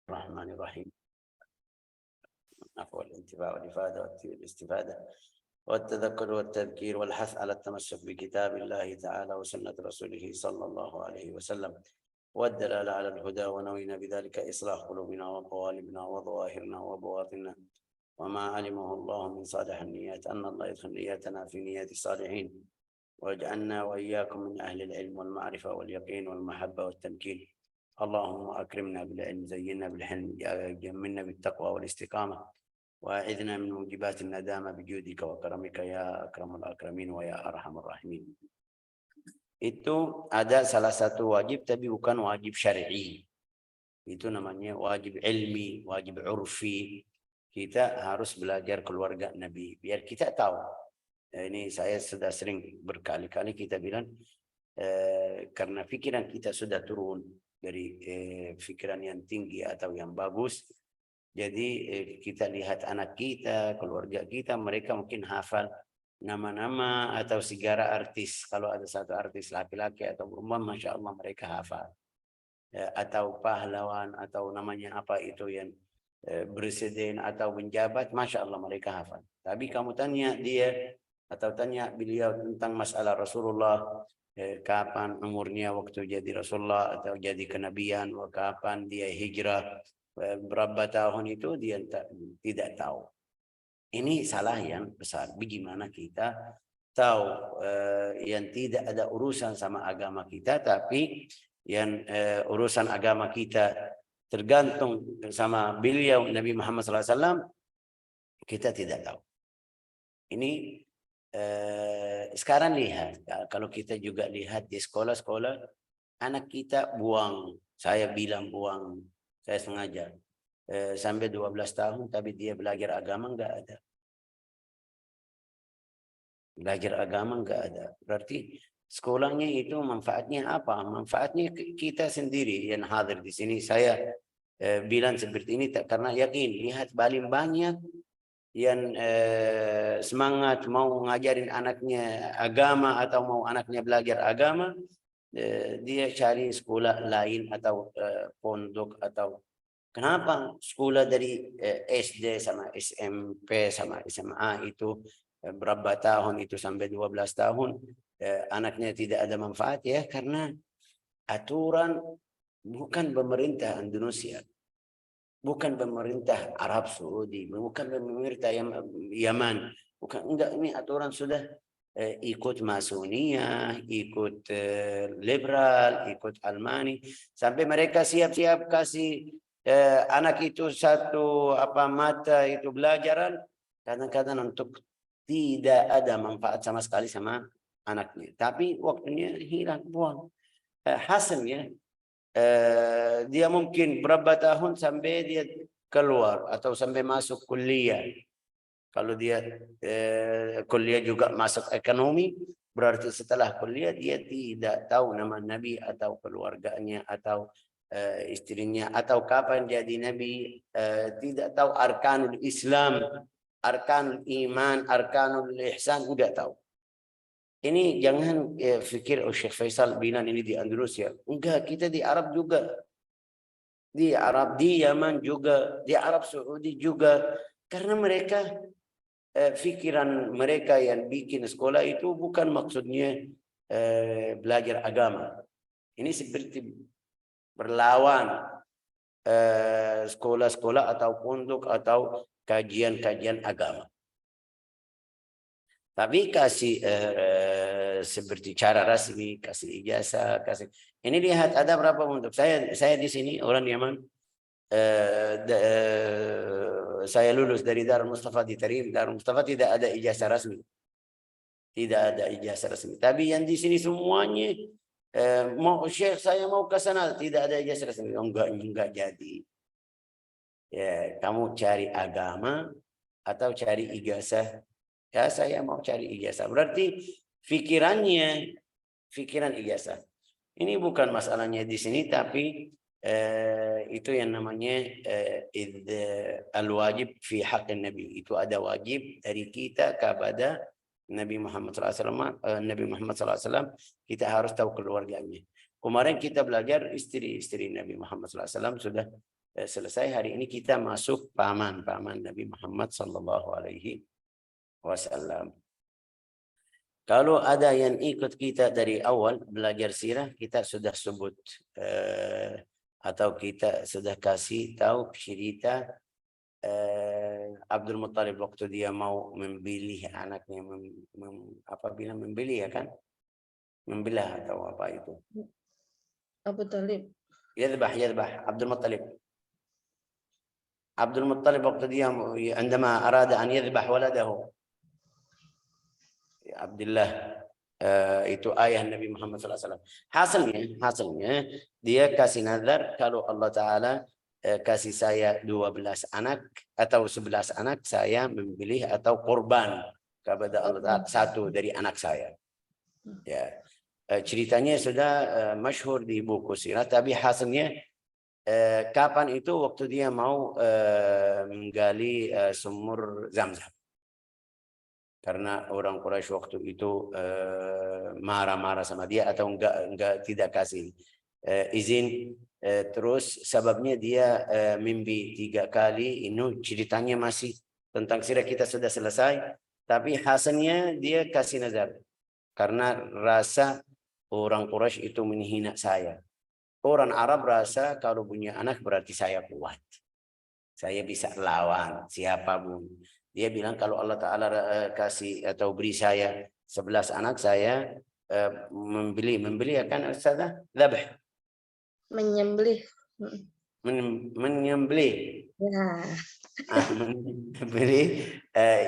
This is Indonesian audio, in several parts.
الرحمن الرحيم. عفوا الانتفاع والإفادة والاستفادة والتذكر والتذكير والحث على التمسك بكتاب الله تعالى وسنة رسوله صلى الله عليه وسلم والدلالة على الهدى، ونوينا بذلك إصلاح قلوبنا وقوالبنا وظواهرنا وبواطننا، وما علمه الله من صالح النيات، أن الله يدخل نياتنا في نيات الصالحين، واجعلنا وإياكم من أهل العلم والمعرفة واليقين والمحبة والتمكين. اللهم أكرمنا بالعلم، زينا بالحلم، جملنا بالتقوى والاستقامة، وأعذنا من موجبات الندامة بجودك وكرمك يا أكرم الأكرمين ويا أرحم الراحمين. Itu ada salah satu wajib tapi bukan wajib syar'i. Itu namanya wajib ilmi, wajib urfi. Kita harus belajar keluarga Nabi biar kita tahu. Ini saya sudah sering berkali-kali kita bilang karena pikiran kita sudah turun dari pikiran yang tinggi atau yang bagus. Jadi kita lihat anak kita, keluarga kita, mereka mungkin hafal nama-nama atau segara artis. Kalau ada satu artis laki-laki atau perempuan, masya Allah mereka hafal. Atau pahlawan atau namanya apa itu yang presiden atau penjabat, masya Allah mereka hafal. Tapi kamu tanya dia atau tanya beliau tentang masalah Rasulullah, kapan umurnya waktu jadi Rasulullah atau jadi kenabian, kapan dia hijrah, berapa tahun, itu dia tidak tahu. Ini salah yang besar. Bagaimana kita tahu yang tidak ada urusan sama agama kita, tapi yang urusan agama kita tergantung sama beliau Nabi Muhammad SAW, kita tidak tahu. Ini sekarang lihat, kalau kita juga lihat di sekolah-sekolah, anak kita buang, saya bilang buang, saya sengaja, sampai 12 tahun, tapi dia belajar agama enggak ada. Belajar agama enggak ada. Berarti sekolahnya itu manfaatnya apa? Manfaatnya kita sendiri yang hadir di sini. Saya bilang seperti ini karena yakin, lihat paling banyak yang semangat mau ngajarin anaknya agama atau mau anaknya belajar agama, dia cari sekolah lain atau pondok atau kenapa sekolah dari SD sama SMP sama SMA itu berapa tahun itu sampai 12 tahun anaknya tidak ada manfaat, ya karena aturan bukan pemerintah Indonesia, bukan pemerintah Arab Saudi, bukan pemerintah Yaman, bukan, enggak, ini aturan sudah ikut Masoniyah, ikut liberal, ikut Almani, sampai mereka siap-siap kasih anak itu satu mata itu belajaran, kadang-kadang untuk tidak ada manfaat sama sekali sama anaknya, tapi waktunya hilang, buang. Hasilnya dia mungkin berapa tahun sampai dia keluar atau sampai masuk kuliah. Kalau dia kuliah juga masuk ekonomi, berarti setelah kuliah dia tidak tahu nama Nabi atau keluarganya atau istrinya atau kapan jadi Nabi, tidak tahu arkanul Islam, arkanul iman, arkanul ihsan, tidak tahu. Ini jangan fikir Syekh Faisal bilang ini di Andalusia. Enggak, kita di Arab juga. Di Arab, di Yaman juga, di Arab Saudi juga. Karena mereka pikiran mereka yang bikin sekolah itu bukan maksudnya belajar agama. Ini seperti berlawan sekolah-sekolah atau pondok atau kajian-kajian agama. Tapi kasih seperti cara rasmi, kasih ijazah, kasih. Ini lihat ada berapa pondok. Saya di sini orang Yaman. Saya lulus dari Darul Mustafa di Tarim. Darul Mustafa tidak ada ijazah rasmi. Tidak ada ijazah rasmi. Tapi yang di sini semuanya mau Syekh saya mau ke sana, tidak ada ijazah rasmi. Enggak jadi. Ya, kamu cari agama atau cari ijazah? Ya, saya mau cari ijazah. Berarti pikiran ijazah. Ini bukan masalahnya di sini, tapi itu yang namanya al-wajib fi haqqin Nabi. Itu ada wajib dari kita kepada Nabi Muhammad SAW. Nabi Muhammad SAW kita harus tahu keluarganya. Kemarin kita belajar istri-istri Nabi Muhammad SAW sudah selesai hari ini kita masuk paman Nabi Muhammad sallallahu alaihi wasallam. Kalau ada yang ikut kita dari awal belajar sirah, kita sudah sebut atau kita sudah kasih tahu cerita Abdul Muttalib waktu dia mau memilih anaknya, apabila memilih ya kan, membelah atau apa itu? Abu Talib. Yadbah Abdul Muttalib. Abdul Muttalib waktu dia عندما أراد أن يذبح ولده Abdullah, itu ayah Nabi Muhammad SAW. Hasilnya dia kasih nazar kalau Allah Ta'ala kasih saya 12 anak atau 11 anak, saya memilih atau korban kepada Allah Ta'ala satu dari anak saya. Ya, ceritanya sudah masyhur di buku sirah, tapi hasilnya kapan itu waktu dia mau menggali sumur Zamzam. Karena orang Quraisy waktu itu marah-marah sama dia atau tidak kasih izin, terus sebabnya dia mimpi 3 kali. Ini ceritanya masih tentang sirah, kita sudah selesai, tapi hasilnya dia kasih nazar karena rasa orang Quraisy itu menghina saya. Orang Arab rasa kalau punya anak berarti saya kuat, saya bisa lawan siapapun. Dia bilang kalau Allah Ta'ala kasih atau beri saya 11 anak, saya membeli akan Ustazah dzabh. Menyembelih. Menyembelih. Ya. Menyembelih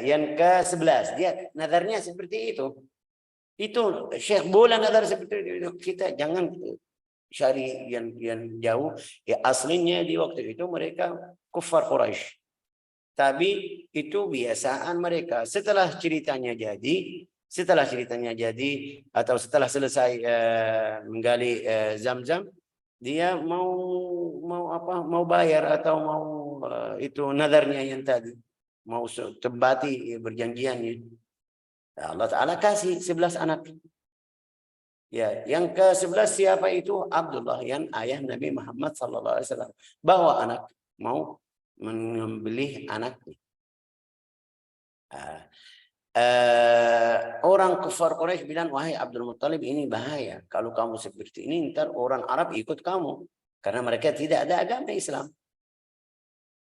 yang ke-11. Dia nazarnya seperti itu. Itu Syekh bola nazar seperti itu. Kita jangan cari yang jauh. Ya aslinya di waktu itu mereka kufar Quraisy. Tapi itu biasaan mereka. Setelah ceritanya jadi atau setelah selesai menggali Zamzam, dia mau bayar atau mau itu nadarnya yang tadi, mau tebati berjanjiannya. Allah Ta'ala kasih 11 anak. Ya, yang ke-11 siapa itu? Abdullah, yang ayah Nabi Muhammad SAW. Bawa anak, mau menyembelih anaknya. Orang kufar Quraisy bilang, wahai Abdul Muttalib, ini bahaya. Kalau kamu seperti ini, ntar orang Arab ikut kamu. Karena mereka tidak ada agama Islam.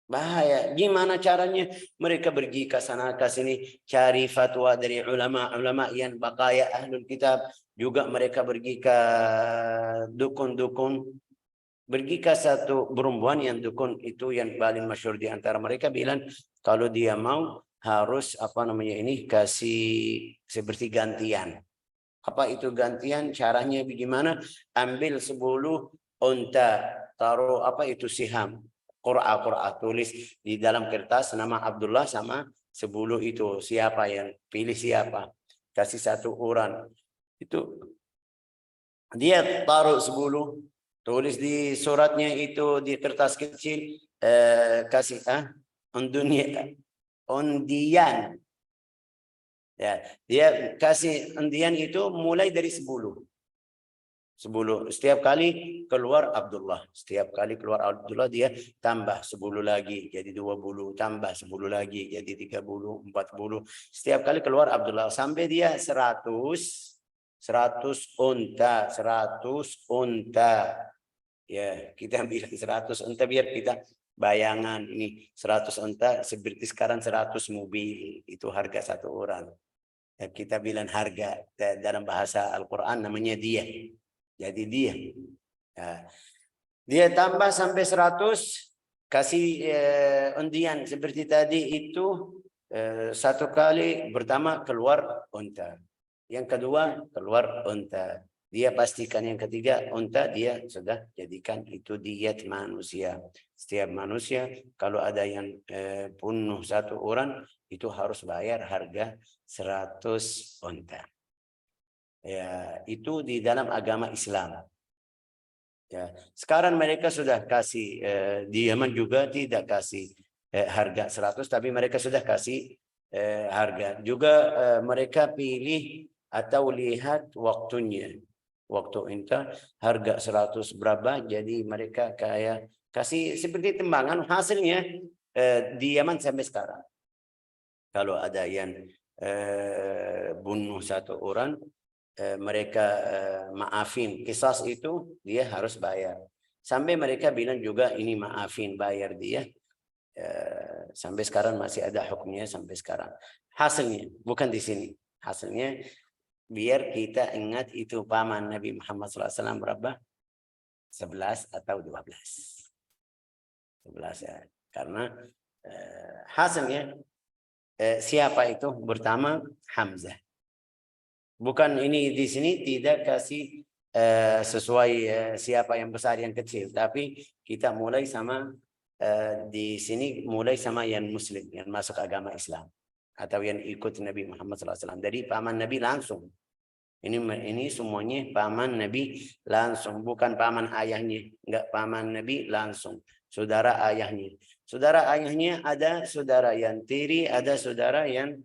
Bahaya. Gimana caranya? Mereka pergi ke sana ke sini, cari fatwa dari ulama yang baqaya ahlul kitab. Juga mereka pergi ke dukun-dukun. Pergi ke satu perempuan yang dukun itu yang paling masyhur di antara mereka, bilang kalau dia mau harus kasih seperti gantian. Apa itu gantian? Caranya bagaimana? Ambil 10 unta, taruh siham, Qur'an, tulis di dalam kertas nama Abdullah sama 10 itu, siapa yang pilih siapa, kasih satu orang. Itu dia taruh 10, tulis di suratnya itu di kertas kecil, kasih undian. Ya, dia kasih undian itu mulai dari 10. Setiap kali keluar Abdullah, dia tambah 10 lagi jadi 20, tambah 10 lagi jadi 30, 40. Setiap kali keluar Abdullah sampai dia 100 unta. Ya, kita bilang 100 unta biar kita bayangan ini 100 unta seperti sekarang 100 mobil, itu harga satu orang. Ya, kita bilang harga dalam bahasa Al-Quran namanya dia. Jadi dia tambah sampai 100, kasih undian seperti tadi itu. Satu kali pertama keluar unta, yang kedua keluar unta, dia pastikan yang ketiga unta, dia sudah jadikan itu diet manusia. Setiap manusia kalau ada yang bunuh satu orang itu harus bayar harga 100 unta. Ya, itu di dalam agama Islam. Ya, sekarang mereka sudah kasih di Yaman juga tidak kasih harga 100, tapi mereka sudah kasih harga. Juga mereka pilih atau lihat waktunya. Waktu unta harga 100 berapa, jadi mereka kayak kasih seperti tembangan, hasilnya di Yaman sampai sekarang. Kalau ada yang bunuh satu orang, mereka maafin, qisas itu dia harus bayar. Sampai mereka bilang juga ini maafin, bayar dia. Sampai sekarang masih ada hukumnya sampai sekarang. Hasilnya bukan di sini. Hasilnya biar kita ingat itu paman Nabi Muhammad SAW berapa? 11 atau 12. 11 ya. Karena hasilnya siapa itu? Pertama Hamzah. Bukan ini di sini tidak kasih sesuai siapa yang besar yang kecil, tapi kita mulai sama di sini mulai sama yang Muslim yang masuk agama Islam atau yang ikut Nabi Muhammad SAW. Dari paman Nabi langsung. Ini semuanya paman Nabi langsung, bukan paman ayahnya, enggak, paman Nabi langsung, saudara ayahnya. Saudara ayahnya ada saudara yang tiri, ada saudara yang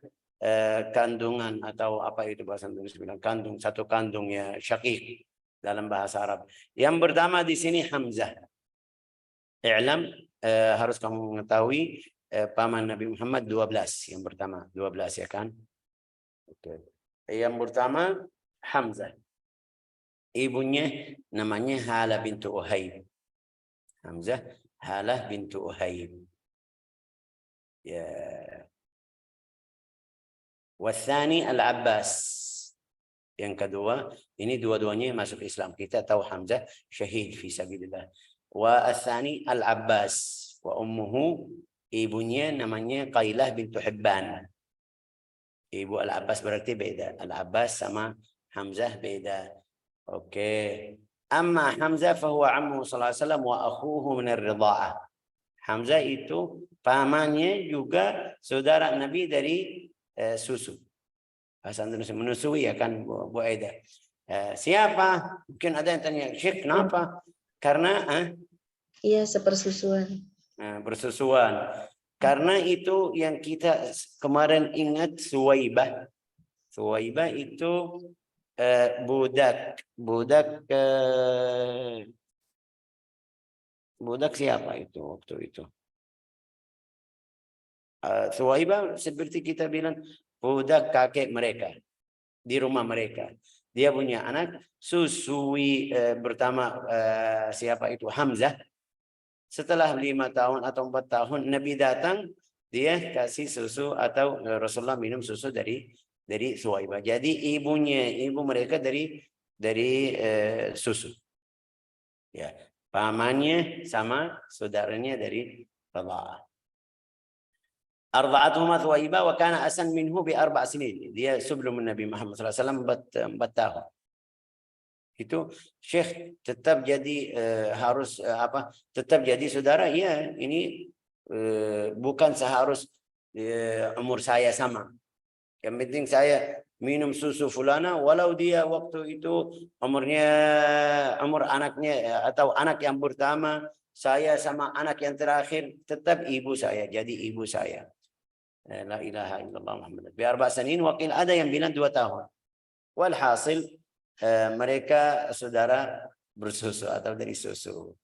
kandungan atau apa itu bahasa Indonesia bilang kandung, satu kandung ya, syakik dalam bahasa Arab. Yang pertama di sini Hamzah. I'lam, harus kamu mengetahui paman Nabi Muhammad 12 yang pertama, 12 ya kan? Oke. Yang pertama Hamzah. Ibunya namanya Halah bintu Uhaib. Hamzah Halah bintu Uhaib. Ya. Wathani Al-Abbas. Yang kedua, ini dua-duanya masuk Islam. Kita tahu Hamzah syahid fi sabilillah. Wa athani Al-Abbas. Wa ummuhu, ibunya namanya Qailah bintu Hibban. Ibu Al-Abbas berarti beda. Al-Abbas sama Hamzah beda. Oke. Amma Hamzah fahuwa ammu sallallahu alaihi wasallam wa akhuhu min ar-ridha'ah. Hamzah itu pamannya juga saudara Nabi dari susu. Bahasa Indonesia menusui ya kan Bu Aida. Siapa? Mungkin ada yang tanya, Syekh kenapa? Karena Iya, sepersusuan. bersusuan. Karena itu yang kita kemarin ingat Suwaibah. Suwaibah itu budak siapa itu waktu itu? Suwaibah seperti kita bilang budak kakek mereka di rumah mereka. Dia punya anak susui pertama siapa itu Hamzah. Setelah 5 tahun atau 4 tahun Nabi datang, dia kasih susu atau Rasulullah minum susu dari Suwaibah. Jadi ibu mereka dari susu. Ya, pamannya sama saudaranya dari radha'ah. Arda'atuhuma Suwaibah wa kana asan minhu bi 4 sinin. Dia sebelum Nabi Muhammad SAW 4 tahun. Itu Syekh tetap jadi harus tetap jadi saudara ya, ini bukan seharus umur saya sama. Yang penting saya minum susu fulana walau dia waktu itu umur anaknya atau anak yang pertama, saya sama anak yang terakhir tetap ibu saya, jadi ibu saya. La ilaha illallah Muhammad. Bi 4 sanin, wakil ada yang bilang 2 tahun. Walhasil mereka saudara bersusu atau dari susu.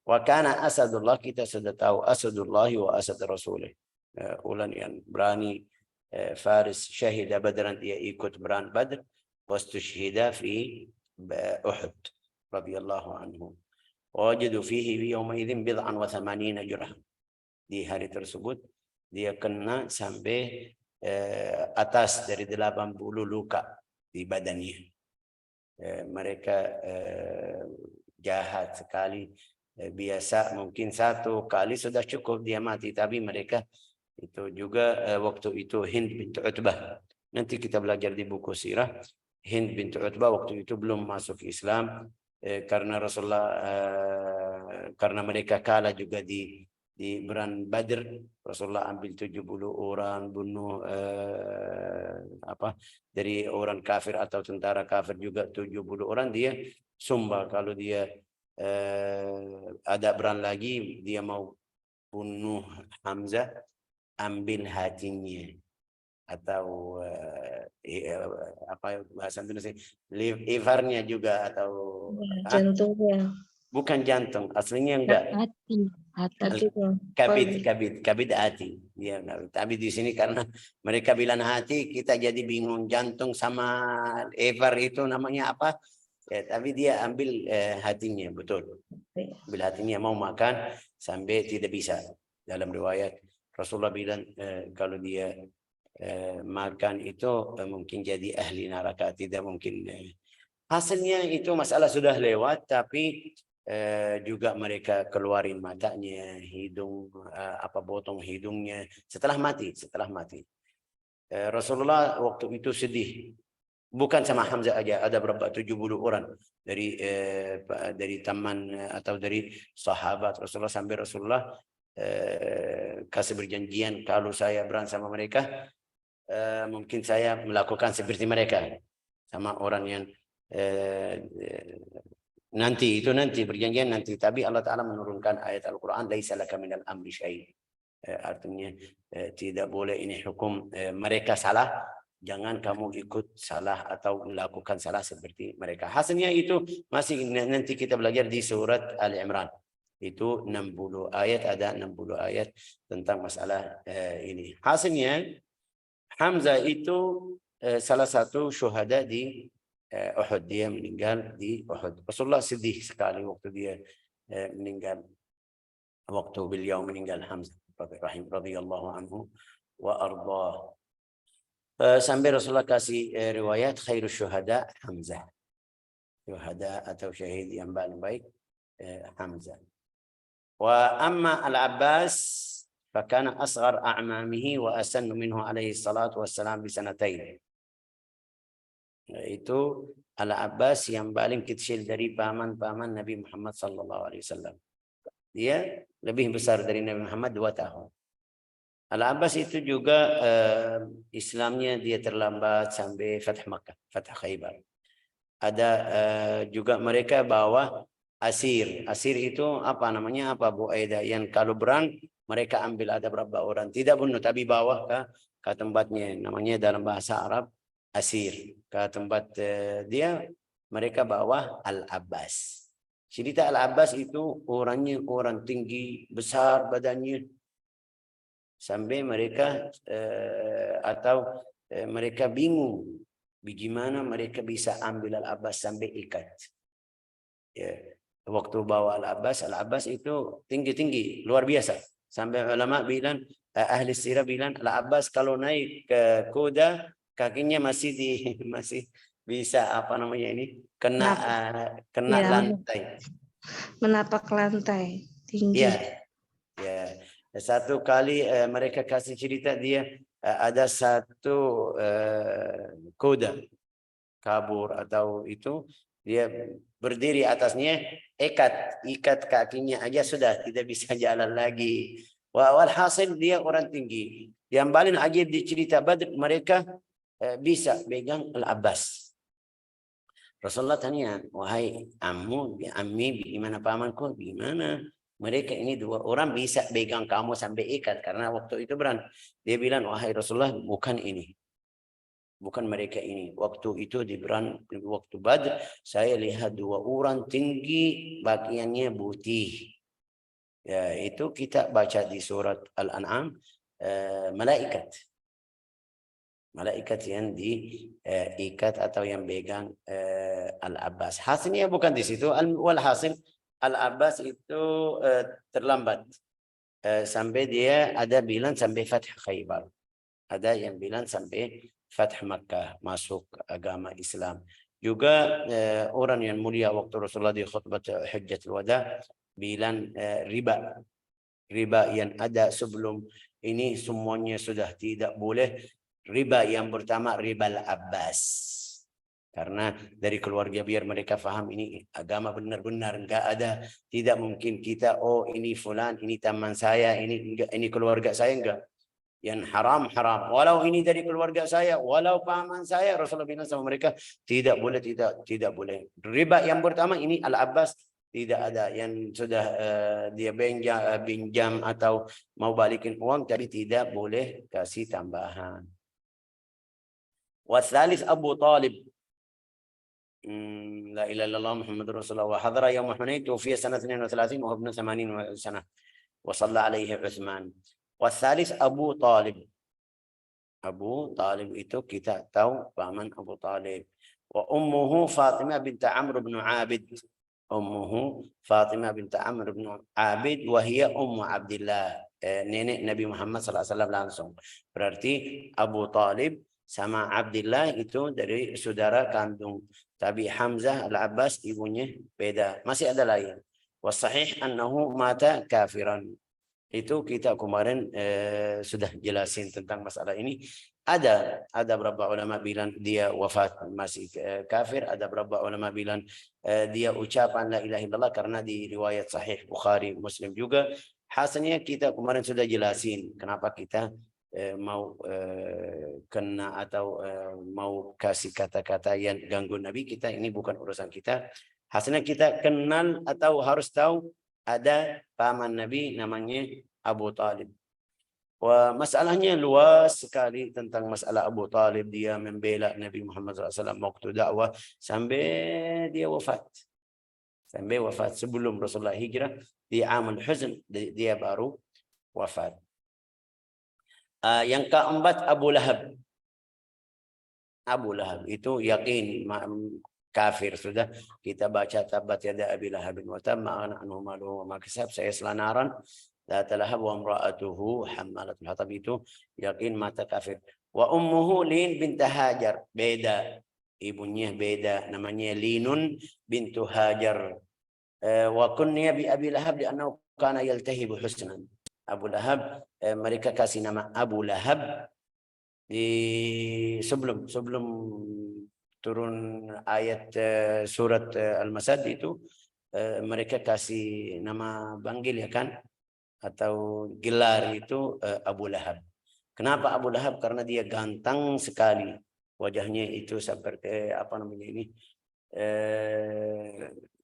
Wa kana asadullah, kita sudah tahu asadullah wa asad rasulih. Ulan yang berani Faris syahida Badran, dia ikut berang Badr, wastushhida fi Uhud radhiyallahu anhu. Wajadu fihi yawma idzin bid'an wa 80 jurah. Di hari tersebut dia kena sampai atas dari 80 luka di badannya. Mereka jahat sekali. Biasa mungkin 1 kali sudah cukup dia mati, tapi mereka itu juga waktu itu Hind bintu Utbah. Nanti kita belajar di buku sirah. Hind bintu Utbah waktu itu belum masuk Islam karena Rasulullah karena mereka kalah juga di Perang Badr. Rasulullah ambil 70 orang, bunuh dari orang kafir atau tentara kafir juga 70 orang. Dia sumpah kalau dia ada perang lagi, dia mau bunuh Hamzah, ambil hatinya atau bahasa Indonesia livernya juga atau jantungnya. Bukan jantung, aslinya enggak. Hati. Hati tuh. Kabid hati. Ya, tapi di sini karena mereka bilang hati, kita jadi bingung jantung sama Evar itu namanya apa? Ya, tapi dia ambil hatinya, betul. Ambil hatinya mau makan sampai tidak bisa. Dalam riwayat Rasulullah bilang kalau dia makan itu mungkin jadi ahli neraka, tidak mungkin. Hasilnya itu masalah sudah lewat, tapi juga mereka keluarin matanya, hidung, potong hidungnya setelah mati. Rasulullah waktu itu sedih, bukan sama Hamzah aja, ada berapa 70 orang dari teman atau dari sahabat Rasulullah, sampai Rasulullah kasih berjanjian kalau saya berantem sama mereka, mungkin saya melakukan seperti mereka sama orang yang nanti berjanjian nanti, tapi Allah Ta'ala menurunkan ayat Al-Quran, laisa laka minal amri syai', artinya tidak boleh ini hukum mereka salah, jangan kamu ikut salah atau melakukan salah seperti mereka. Hasilnya itu masih nanti kita belajar di surat Al-Imran, itu 60 ayat, ada 60 ayat tentang masalah ini. Hasilnya Hamzah itu salah satu syuhada di Uhud, dia meninggal di Uhud. Rasulullah sedih sekali waktu dia meninggal, waktu beliau meninggal Hamzah radhiyallahu anhu wa ardah. Sampai Rasulullah kasih riwayat khairus syuhada Hamzah, syuhada atau syahid yang paling baik Hamzah. Wa amma Al-Abbas fakana asghar a'mamihi wa asannu minhu alaihi salatu wassalam bisanatain. Itu Al-Abbas yang paling kecil dari paman-paman Nabi Muhammad sallallahu alaihi wasallam. Dia lebih besar dari Nabi Muhammad 2 tahun. Al-Abbas itu juga Islamnya dia terlambat sampai Fath Makkah, Fath Khaybar. Ada juga mereka bawa asir. Asir itu apa namanya? Bu Aida, yang kalau berang mereka ambil, ada berapa orang, tidak bunuh tapi bawa ke tempatnya, namanya dalam bahasa Arab asir, ke tempat dia, mereka bawa Al-Abbas. Cerita Al-Abbas itu orangnya orang tinggi, besar badannya, sampai mereka mereka bingung bagaimana mereka bisa ambil Al-Abbas sampai ikat. Ya, waktu bawa Al-Abbas itu tinggi-tinggi, luar biasa. Sampai ulama bilang, ahli sirah bilang, Al-Abbas kalau naik ke kuda, kakinya masih bisa kena lantai. Menapak lantai tinggi. Ya. Satu kali mereka kasih cerita dia ada satu kuda kabur atau itu, dia berdiri atasnya, ikat kakinya aja sudah tidak bisa jalan lagi. Walhasil dia orang tinggi. Yang paling ajib di cerita Badr, mereka bisa pegang Al-Abbas. Rasulullah tanya, wahai ammi, gimana pamanku, gimana? Mereka ini 2 orang bisa pegang kamu sampai ikat, karena waktu itu beran. Dia bilang, wahai Rasulullah, bukan ini. Bukan mereka ini. Waktu itu waktu Badr, saya lihat 2 orang tinggi, pakaiannya putih. Ya, itu kita baca di surat Al-An'am, malaikat. Malaikat yang diikat atau yang pegang Al-Abbas. Hasilnya bukan di situ. Walhasil Al-Abbas itu terlambat. Sampai dia ada bilang sampai Fath Khaybar. Ada yang bilang sampai Fath Makkah, masuk agama Islam. Juga orang yang mulia waktu Rasulullah di khutbah Hajjatul Wada bilang riba yang ada sebelum ini semuanya sudah tidak boleh. Riba yang pertama riba Al-Abbas. Karena dari keluarga, biar mereka faham ini agama benar-benar, enggak ada, tidak mungkin kita ini fulan, ini teman saya, ini keluarga saya, enggak. Yang haram. Walau ini dari keluarga saya, walau paman saya, Rasulullah bilang sama mereka tidak boleh, tidak boleh. Riba yang pertama ini Al-Abbas, tidak ada yang sudah dia pinjam atau mau balikin uang, tapi tidak boleh kasih tambahan. Wasalis Abu Talib. لا إله إلا الله محمد رسول الله وحضر يوم حنين توفي سنة 32 وهو ابن 80 سنة وصلى عليه عثمان. والثالث أبو طالب. Abu Talib itu kita tahu paman Abu Talib. Wa ummuhu Fatimah bint Amr bin Abid. Ummuhu Fatimah bint Amr bin Abid wa hiya ummu Abdullah. Nenek Nabi Muhammad SAW langsung. Berarti Abu Talib sama Abdullah itu dari saudara kandung. Tapi Hamzah Al-Abbas ibunya beda. Masih ada lain. Wasahih annahu mata kafiran. Itu kita kemarin sudah jelasin tentang masalah ini. Ada beberapa ulama bilang dia wafat masih kafir, ada beberapa ulama bilang dia ucapan la ilaha illallah karena di riwayat sahih Bukhari, Muslim juga. Hasilnya kita kemarin sudah jelasin kenapa kita mau kena atau mau kasih kata-kata yang ganggu Nabi kita, ini bukan urusan kita. Hasilnya kita kenal atau harus tahu ada paman Nabi namanya Abu Talib. Wah, masalahnya luas sekali tentang masalah Abu Talib. Dia membela Nabi Muhammad SAW waktu dakwah sampai dia wafat. Sampai wafat sebelum Rasulullah hijrah di Amul Huzn dia baru wafat. Yang keempat Abu Lahab. Abu Lahab itu yakin kafir sudah kita baca tabat yada Abi Lahab wa tamma anhu maluhu wa ma kasab sayasla naran la talahab wa imra'atuhu hammalatul hatab, itu yakin mata kafir. Wa ummuhu Lin bint Hajar, beda ibunya beda, namanya Linun bintu Hajar. Wa kunniya bi Abi Lahab li'annahu kana yaltahibu husnan. Abu Lahab mereka kasih nama Abu Lahab di sebelum turun ayat surat Al-Masad itu mereka kasih nama panggil ya kan, atau gelar itu Abu Lahab. Kenapa Abu Lahab? Karena dia ganteng sekali, wajahnya itu seperti apa namanya ini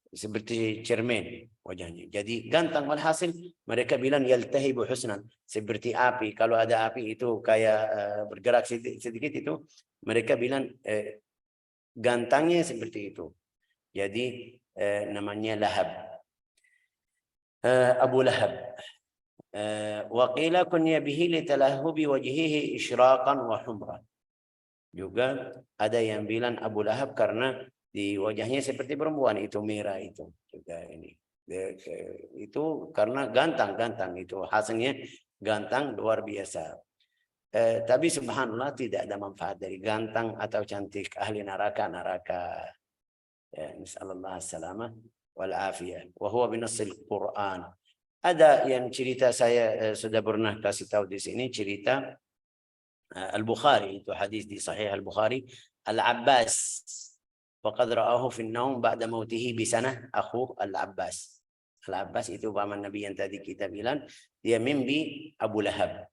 seperti cermin wajahnya, jadi ganteng. Walhasil mereka bilang yaltahibu husnan, seperti api. Kalau ada api itu kayak bergerak sedikit itu, mereka bilang gantangnya seperti itu. Jadi namanya Lahab, Abu Lahab. Wa qila kunya bihi litalahubi wajhihi isyraqan wa humran. Juga ada yang bilang Abu Lahab karena di wajahnya seperti perempuan, itu merah itu juga ini. Itu karena gantang itu, hasilnya gantang luar biasa. Tapi subhanallah tidak ada manfaat dari gantang atau cantik. Ahli neraka. Nasallallahu as-salamah wal afiyah. Wa huwa binassil Quran. Ada yang cerita saya sudah pernah kasih tahu di sini, cerita Al-Bukhari, itu hadis di Sahih Al-Bukhari. Al-Abbas faqad ra'ahu fi an-naum ba'da mautihi bi sanah akhu Al-Abbas. Al-Abbas itu paman Nabi yang tadi kita bilang, dia mimpi Abu Lahab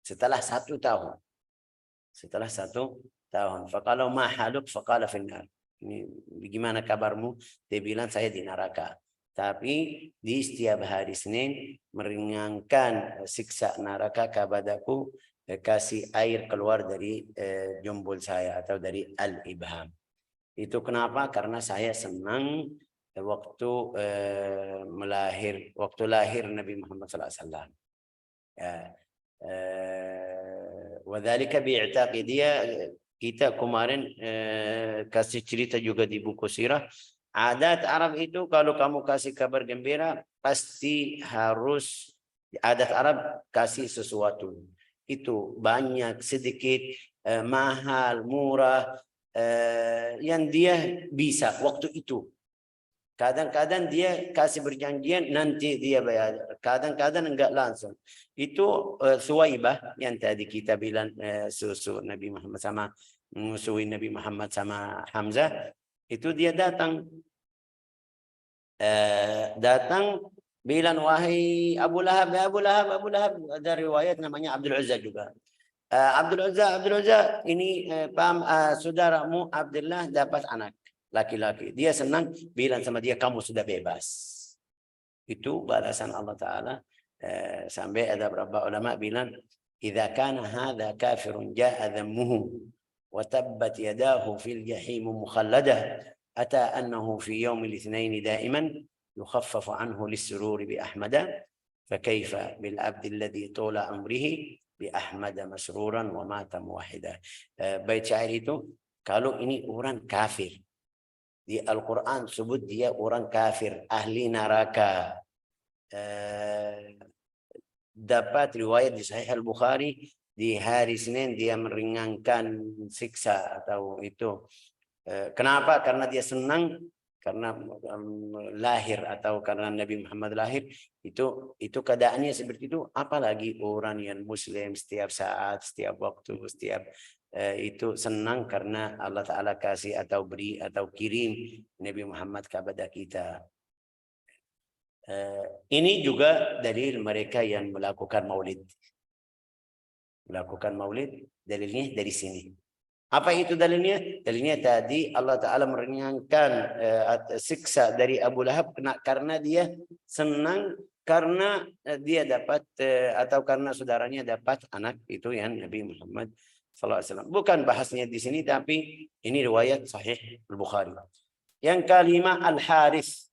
setelah 1 tahun. Setelah 1 tahun. Faqala ma haluk faqala fi an-nar. Ini bagaimana kabarmu? Dia bilang saya di neraka. Tapi di setiap hari Senin meringankan siksa neraka kepadaku, kasih air keluar dari jombol saya atau dari al-ibham. Itu kenapa? Karena saya senang waktu lahir Nabi Muhammad SAW. Wadzalika bi'taqi, dia kita kemarin kasih cerita juga di buku sirah. Adat Arab itu kalau kamu kasih kabar gembira pasti harus, adat Arab kasih sesuatu. Itu banyak, sedikit, mahal, murah, yang dia bisa waktu itu. Kadang-kadang dia kasih perjanjian nanti dia bayar, kadang-kadang enggak langsung. Itu Suwaibah yang tadi kita bilang susu Nabi Muhammad sama musuhin Nabi Muhammad sama Hamzah, itu dia datang bilang wahai Abu Lahab, Abu Lahab. Ada riwayat namanya Abdul Uzza juga. Abdul Uzza ini saudaramu Abdullah dapat anak laki-laki. Dia senang, bilang sama dia kamu sudah bebas. Itu balasan Allah Ta'ala. Sampai ada beberapa ulama bilang idza kana hadza kafirun jaa dhammuhu wa tabbat yadahu fil jahim mukhalladah أتى أنه في يوم الاثنين دائما يخفف عنه للسرور بأحمد فكيف بالعبد الذي طول عمره بأحمد مسرورا ومات موحدا. Bait syair itu kalau ini orang kafir di Al-Quran sebut dia orang kafir ahli neraka. Dapat riwayat di Sahih Al-Bukhari di hari Senin dia meringankan siksa atau itu. Kenapa? Karena dia senang karena lahir atau karena Nabi Muhammad lahir itu keadaannya seperti itu, apalagi orang yang muslim setiap saat, setiap waktu, setiap itu senang karena Allah Ta'ala kasih atau beri atau kirim Nabi Muhammad kepada kita. Ini juga dalil mereka yang melakukan maulid. Melakukan maulid, dalilnya dari sini. Apa itu dalilnya? Dalilnya tadi Allah Ta'ala meringankan siksa dari Abu Lahab karena dia senang karena dia dapat atau karena saudaranya dapat anak itu yang Nabi Muhammad SAW. Bukan bahasnya di sini, tapi ini riwayat Sahih Al-Bukhari. Yang kelima Al-Harith.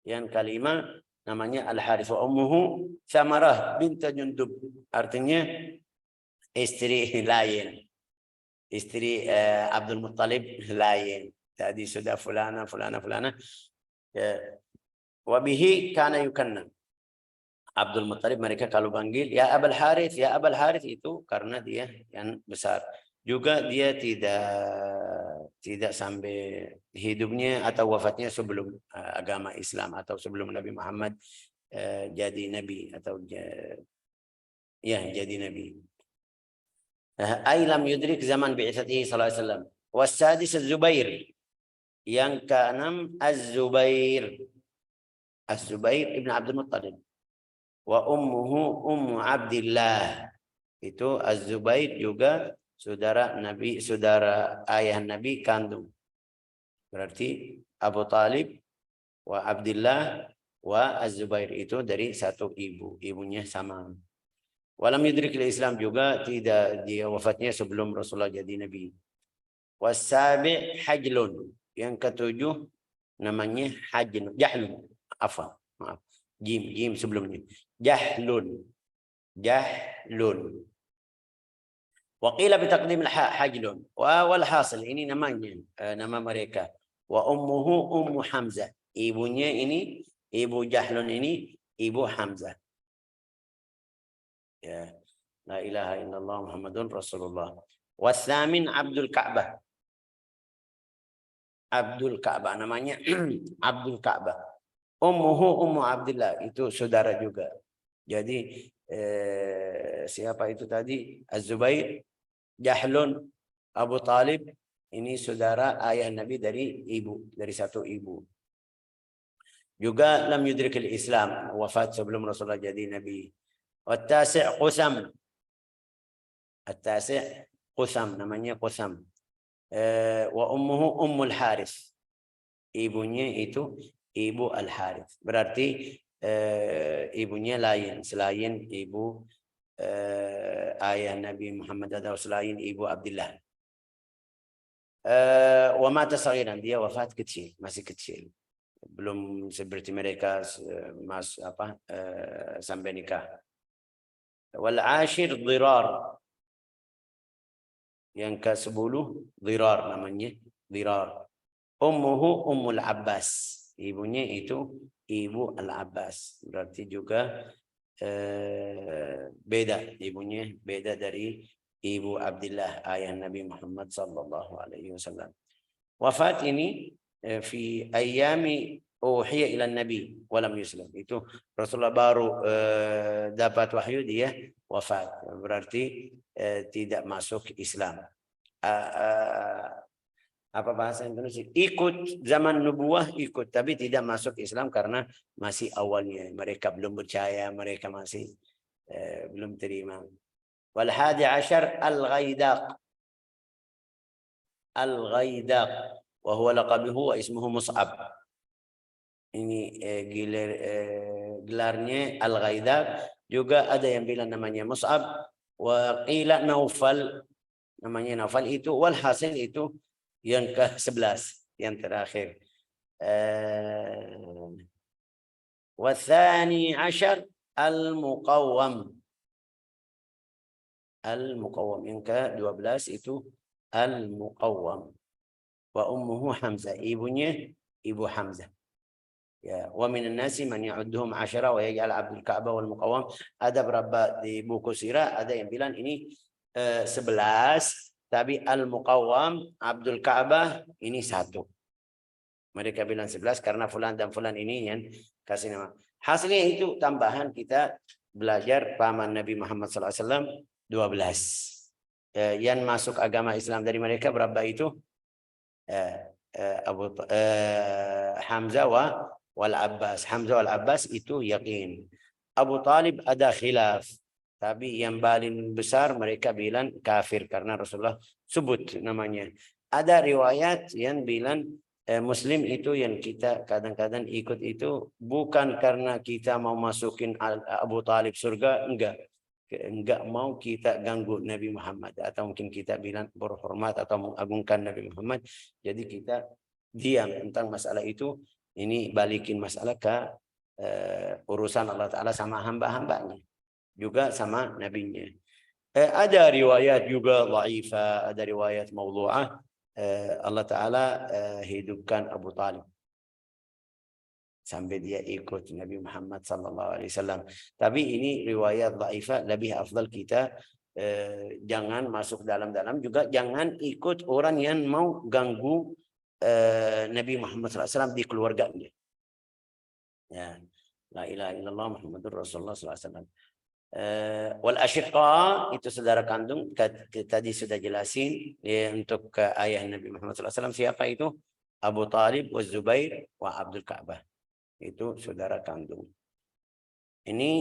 Yang kelima namanya Al-Harith. Wa ummuhu Samarah bint Jundub. Artinya istri lain. Istri Abdul Muttalib lain. Tadi sudah fulana. Wabihi kana yukanna. Abdul Muttalib mereka kalau panggil ya Abul Harith, ya Abul Harith itu karena dia yang besar. Juga dia tidak sampai hidupnya atau wafatnya sebelum agama Islam atau sebelum Nabi Muhammad jadi nabi atau jadi nabi. Ay lam yudrik zaman bi'itsatihi sallallahu alaihi wasallam. Wasadis Az-Zubair. Yang keenam Az-Zubair. Az-Zubair ibn Abdul Muttalib. Wa ummuhu Ummu Abdillah. Itu Az-Zubair juga saudara Nabi, saudara ayah Nabi kandung. Berarti Abu Talib wa Abdillah wa Az-Zubair itu dari satu ibu. Ibunya sama. Walam yudrik Islam juga tidak, dia wafatnya sebelum Rasulullah jadi nabi. Wasabi Hajlun. Yang ketujuh namanya Jahlun. Maaf. Jim sebelumnya. Jahlun. Wa qila bitaqdim Hajlun. Wal hasil ini namanya nama mereka. Wa ummuhu Ummu Hamzah. Ibunya ini, ibu Jahlun ini ibu Hamzah. Ya, la ilaha illallah Muhammadun Rasulullah. Wasamin Abdul Ka'bah. Abdul Ka'bah namanya Abdul Ka'bah. Ummuhu Ummu Abdillah itu saudara juga. Jadi siapa itu tadi? Az-Zubair, Jahlun, Abu Talib ini saudara ayah Nabi dari ibu, dari satu ibu. Juga lam yudrikil Islam, wafat sebelum Rasulullah jadi nabi. At-tasi' Qusam. At-tasi' Qusam namanya Qusam. Wa ummuhu Ummul Harith. Ibunya itu Ibu Al-Harith. Berarti ibunya lain selain ibu ayah Nabi Muhammad atau selain ibu Abdullah. Wa mata saghiran, dia wafat kecil, masih kecil. Belum seperti mereka sampai nikah. Wal ashir Dhirar. Yang ke-10 Dhirar namanya, Dhirar. Ummuhu Ummul Abbas. Ibunya itu Ibu Al-Abbas. Berarti juga beda, ibunya beda dari Ibu Abdullah ayah Nabi Muhammad sallallahu alaihi wasallam. Wafat ini fi ayami uhiya ila Nabi walam yuslam. Itu Rasulullah baru dapat wahyu dia wafat. Berarti tidak masuk Islam. Apa bahasa Indonesia? Ikut zaman nubuah, ikut, tapi tidak masuk Islam karena masih awalnya. Mereka belum percaya, mereka masih belum terima. Wal hadi ashar Al-Ghaidaq. Al-Ghaidaq. Wa huwa laqabuhu wa ismuhu Mus'ab. Ini gelarnya Al-Ghaidaq. Juga ada yang bilang namanya Mus'ab. Wa qila Naufal. Namanya Naufal itu. Walhasil itu yang ke-11. yang terakhir. Wathani ashar al-muqawwam. Al-muqawwam yang ke-12 itu al-muqawwam. Wa ummuhu Hamzah, ibunya ibu Hamzah. Ya, wa minan nasi man ya'udduhum 10 wa yaj'al 'abdul ka'bah wal muqawwam. Ada berapa di buku sirah, ada yang bilang ini 11, tapi al-muqawwam Abdul Ka'bah ini 1. Mereka bilang 11 karena fulan dan fulan ini yang kasih nama. Hasilnya itu tambahan kita belajar paman Nabi Muhammad SAW 12. Yang masuk agama Islam dari mereka berapa itu? Hamzah wal Abbas. Hamzah wal Abbas itu yakin. Abu Talib ada khilaf. Tapi yang paling besar mereka bilang kafir karena Rasulullah sebut namanya. Ada riwayat yang bilang Muslim itu yang kita kadang-kadang ikut itu bukan karena kita mau masukin Abu Talib surga, enggak mau kita ganggu Nabi Muhammad, atau mungkin kita bilang berhormat atau mengagungkan Nabi Muhammad, jadi kita diam tentang masalah itu. Ini balikin masalah ke urusan Allah Ta'ala sama hamba-hambanya, juga sama nabinya. Ada riwayat juga dhaifah, ada riwayat maudhu'ah. Allah Ta'ala hidupkan Abu Talib sampai dia ikut Nabi Muhammad SAW. Tapi ini riwayat dhaifah, lebih afdal kita jangan masuk dalam-dalam, juga jangan ikut orang yang mau ganggu Nabi Muhammad SAW di keluarganya. Ya, la ilaha illallah Muhammadur Rasulullah SAW. Wal ashiqa itu saudara kandung, tadi sudah jelasin ya, untuk ayah Nabi Muhammad SAW siapa itu? Abu Talib, wa Zubair, wa Abdul Ka'bah. Itu saudara kandung. Ini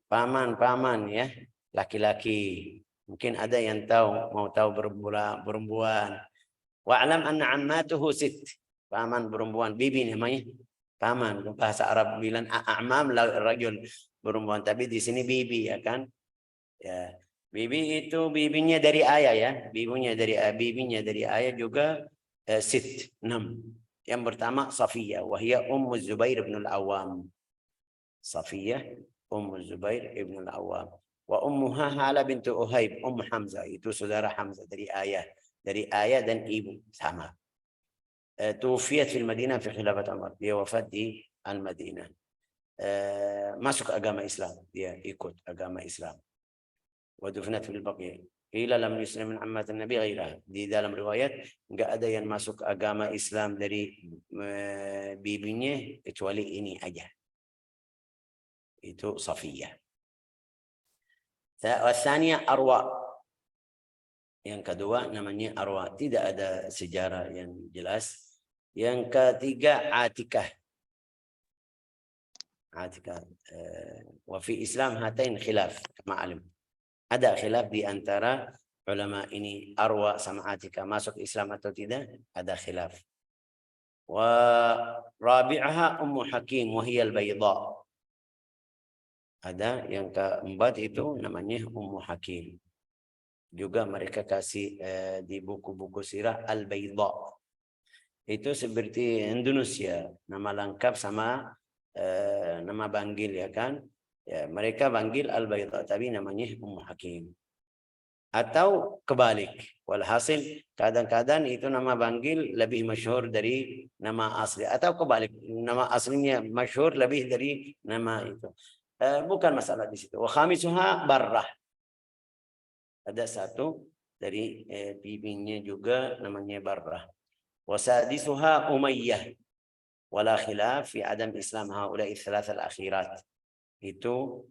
paman-paman ya, laki-laki. Mungkin ada yang tahu, mau tahu perempuan. Wa'lam anna ammatuhu sit. Paman perempuan, bibi namanya. Paman, bahasa Arab bilang a'mam rajul, perempuan, tapi di sini bibi ya kan? Ya, bibi itu bibinya dari ayah ya, bibinya dari ayah juga sit 6. Yang pertama Safiyah, wahia Ummu Zubair ibn al-Awwam. Safiyah Ummu Zubair ibn al-Awwam. Wa ummuha Hala bintu Uhaib, Hamzah, itu saudara Hamzah dari ayah dan ibu sama. Tuwfiyat fil Madinah fi khilafat Umar, dia wafat di Al-Madinah. Masuk agama Islam, dia ikut agama Islam. Wa dufinat fil Baqiyah. Qila lam yuslim min ammat an-nabi ghairah. Di dalam riwayat enggak ada yang masuk agama Islam dari bibinya kecuali ini aja. Itu Safiyah. Wasanya Arwa. Yang kedua namanya Arwa, tidak ada sejarah yang jelas. Yang ketiga Atikah. Atikah. Wa fi Islam hatain khilaf kama alim. Ada khilaf di antara ulama ini, Arwa sama Atikah masuk Islam atau tidak, ada khilaf. Wa rabi'aha Ummu Hakim wa hiya al-bayda. Ada yang keempat itu namanya Ummu Hakim. Juga mereka kasih di buku-buku sirah al-bayda. Itu seperti Indonesia, nama lengkap sama nama panggil ya kan? Ya, mereka panggil al-bayda tapi namanya Ummu Hakim. Atau kebalik. Walhasil kadang-kadang itu nama panggil lebih masyhur dari nama asli, atau kebalik, nama aslinya masyhur lebih dari nama itu. Bukan masalah di situ. Wa khamisuha Barrah. Ada satu dari bibinya juga namanya Barrah. Wa sadisuha Umayyah. Wala khilaf fi adam Islam haula'i thalath al-akhirat. Itu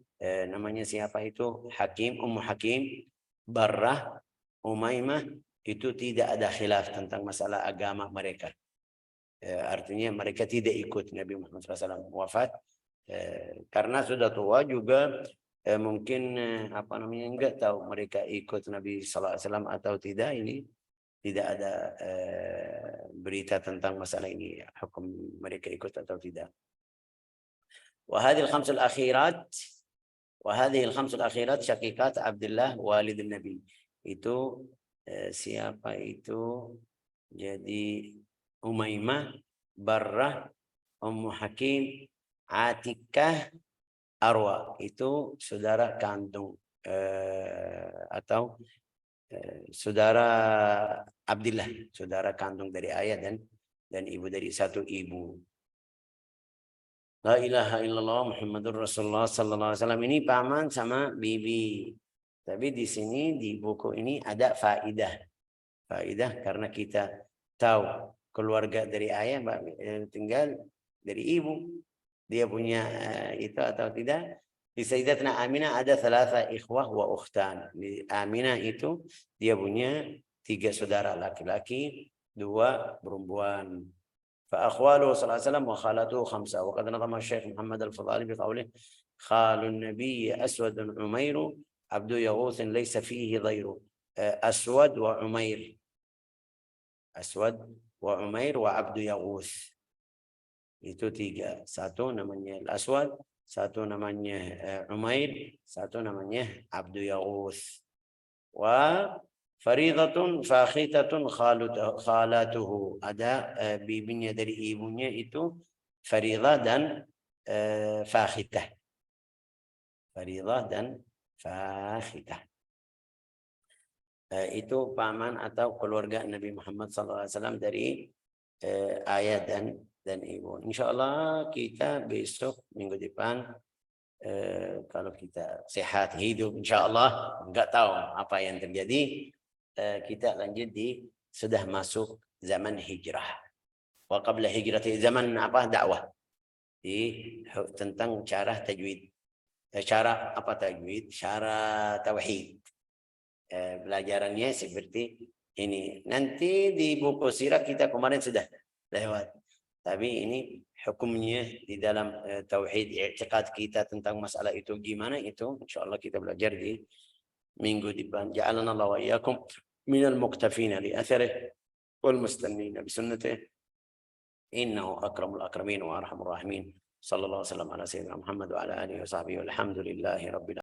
namanya siapa itu? Hakim, Ummu Hakim, Barrah, Umaymah, itu tidak ada khilaf tentang masalah agama mereka. Artinya mereka tidak ikut Nabi Muhammad SAW wafat karena sudah tua juga, mungkin enggak tahu mereka ikut Nabi SAW atau tidak. Ini tidak ada berita tentang masalah ini, hukum mereka ikut atau tidak. وهذه الخمس الأخيرات syaqiqat Abdullah walid Nabi. Itu siapa itu? Jadi Umaymah, Barrah, Ummu Hakim, Atikah, Arwa. Itu saudara kandung atau saudara Abdillah, saudara kandung dari ayah dan ibu, dari satu ibu. La ilaha illallah Muhammadur Rasulullah sallallahu alaihi wasallam. Ini paman sama bibi. Tapi di sini di buku ini ada faidah. Faidah karena kita tahu keluarga dari ayah tinggal dari ibu. Dia punya itu atau tidak? Di Sayyidatina Aminah ada 3 ikhwah wa ukhtan. Di Aminah itu dia punya 3 saudara laki-laki, 2 perempuan. فأخواله صلى الله عليه وسلم وخالته 5. وقد نظم الشيخ محمد الفضالي بقوله: خال النبي أسود عمير عبد يغوث ليس فيه ضير. أسود وعمير، أسود وعمير وعبد يغوث. Itu 3. Satu namanya Al-Aswad, satu namanya Umair, satu namanya Abdu Yaghuth. Wa faridatun fakhitatun khalatuhu. Ada bibinya dari ibunya itu faridah dan fakhitah. Faridah dan fakhitah. Itu paman atau keluarga Nabi Muhammad SAW dari ayah dan ibu. InsyaAllah kita besok minggu depan kalau kita sehat hidup, InsyaAllah enggak tahu apa yang terjadi, kita lanjut sudah masuk zaman hijrah. Wa qabla hijrati, zaman apa? Dakwah. Tentang cara tajwid. Cara apa tajwid? Cara tauhid. Belajarannya seperti ini. Nanti di buku sirah kita kemarin sudah lewat. Tapi ini hukumnya di dalam tauhid, i'tiqad kita tentang masalah itu gimana, itu insyaallah kita belajar di minggu depan. Ja'alana Allah wa iyyakum minal muqtafina li atharih wal mustamina bi sunnatih. Innahu akramul akramin wa arhamur rahimin. Sallallahu alaihi wasallam ala sayyidina Muhammad wa ala alihi wa sahbihi walhamdulillahi rabbil